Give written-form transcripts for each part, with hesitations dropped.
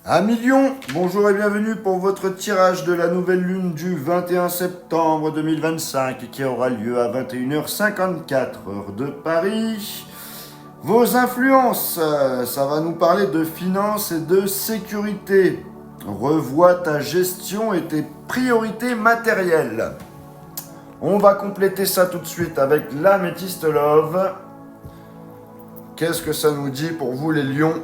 Un million, bonjour et bienvenue pour votre tirage de la nouvelle lune du 21 septembre 2025 qui aura lieu à 21h54 heure de Paris. Vos influences, ça va nous parler de finances et de sécurité. Revois ta gestion et tes priorités matérielles. On va compléter ça tout de suite avec l'améthyste love. Qu'est-ce que ça nous dit pour vous les lions ?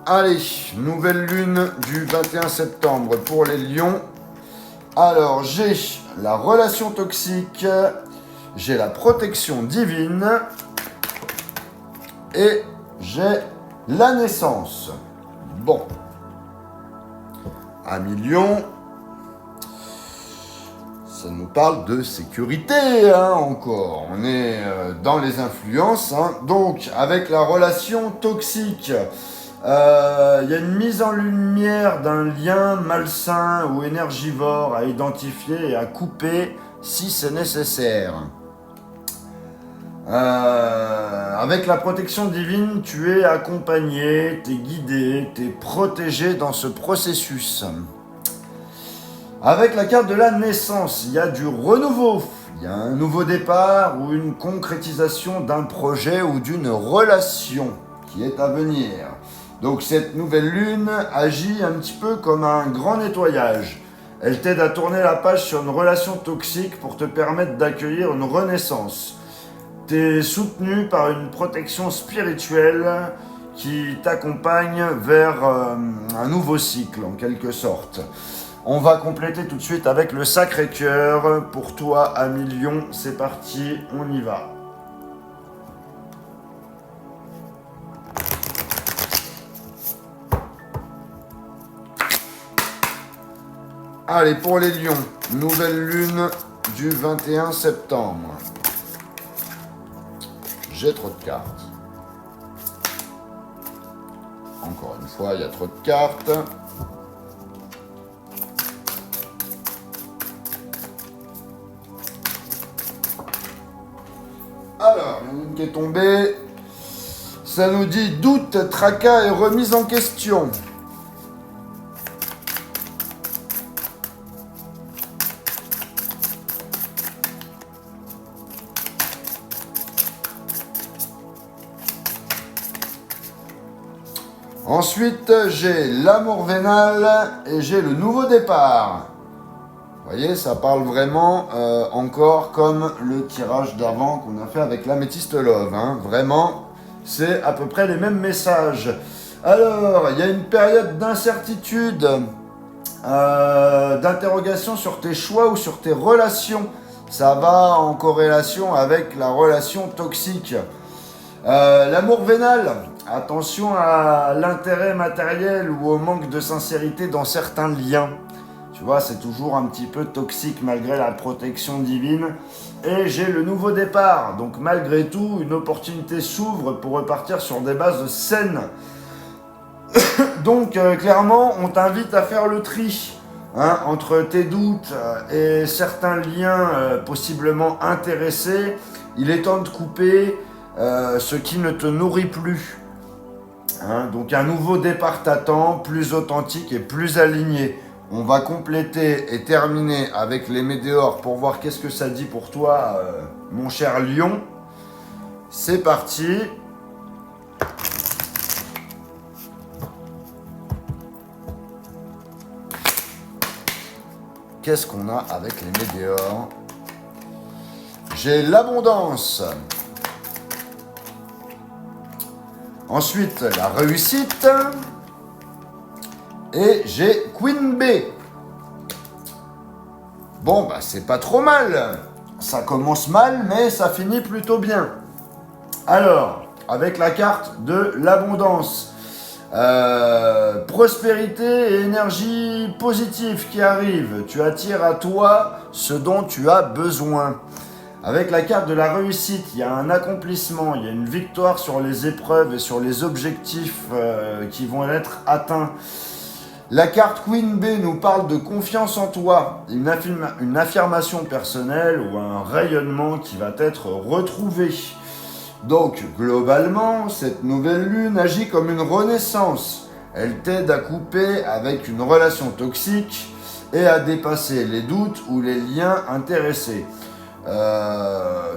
Allez, nouvelle lune du 21 septembre pour les lions. Alors, j'ai la relation toxique, j'ai la protection divine et j'ai la naissance. Bon. Amis lions, ça nous parle de sécurité, encore. On est dans les influences. Donc, avec la relation toxique, il y a une mise en lumière d'un lien malsain ou énergivore à identifier et à couper si c'est nécessaire. Avec la protection divine, tu es accompagné, tu es guidé, tu es protégé dans ce processus. Avec la carte de la naissance, il y a du renouveau, il y a un nouveau départ ou une concrétisation d'un projet ou d'une relation qui est à venir. Donc cette nouvelle lune agit un petit peu comme un grand nettoyage. Elle t'aide à tourner la page sur une relation toxique pour te permettre d'accueillir une renaissance. Tu es soutenu par une protection spirituelle qui t'accompagne vers un nouveau cycle en quelque sorte. On va compléter tout de suite avec le Sacré-Cœur. Pour toi, ami Lion, c'est parti, on y va. Allez, pour les lions, nouvelle lune du 21 septembre. J'ai trop de cartes. Encore une fois, il y a trop de cartes. Alors, la lune qui est tombée, ça nous dit doute, tracas et remise en question. Ensuite, j'ai l'amour vénal et j'ai le nouveau départ. Vous voyez, ça parle vraiment encore comme le tirage d'avant qu'on a fait avec l'améthyste love. Vraiment, c'est à peu près les mêmes messages. Alors, il y a une période d'incertitude, d'interrogation sur tes choix ou sur tes relations. Ça va en corrélation avec la relation toxique. L'amour vénal, attention à l'intérêt matériel ou au manque de sincérité dans certains liens. Tu vois, c'est toujours un petit peu toxique malgré la protection divine. Et j'ai le nouveau départ. Donc malgré tout, une opportunité s'ouvre pour repartir sur des bases saines. Donc clairement, on t'invite à faire le tri entre tes doutes et certains liens possiblement intéressés. Il est temps de couper ce qui ne te nourrit plus. Donc un nouveau départ t'attend, plus authentique et plus aligné. On va compléter et terminer avec les météores pour voir qu'est-ce que ça dit pour toi, mon cher lion. C'est parti. Qu'est-ce qu'on a avec les météores? J'ai l'abondance. Ensuite, la réussite. Et j'ai Queen B. Bon, bah c'est pas trop mal. Ça commence mal, mais ça finit plutôt bien. Alors, avec la carte de l'abondance. Prospérité et énergie positive qui arrive. Tu attires à toi ce dont tu as besoin. Avec la carte de la réussite, il y a un accomplissement, il y a une victoire sur les épreuves et sur les objectifs qui vont être atteints. La carte Queen B nous parle de confiance en toi, une affirmation personnelle ou un rayonnement qui va être retrouvé. Donc, globalement, cette nouvelle lune agit comme une renaissance. Elle t'aide à couper avec une relation toxique et à dépasser les doutes ou les liens intéressés.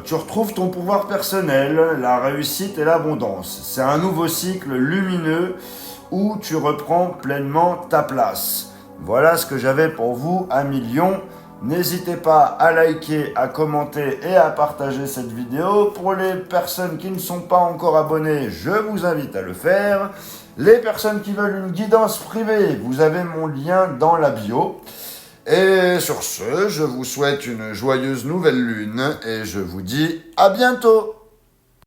Tu retrouves ton pouvoir personnel, la réussite et l'abondance. C'est un nouveau cycle lumineux où tu reprends pleinement ta place. Voilà ce que j'avais pour vous, amis Lions. N'hésitez pas à liker, à commenter et à partager cette vidéo. Pour les personnes qui ne sont pas encore abonnées, je vous invite à le faire. Les personnes qui veulent une guidance privée, vous avez mon lien dans la bio. Et sur ce, je vous souhaite une joyeuse nouvelle lune et je vous dis à bientôt.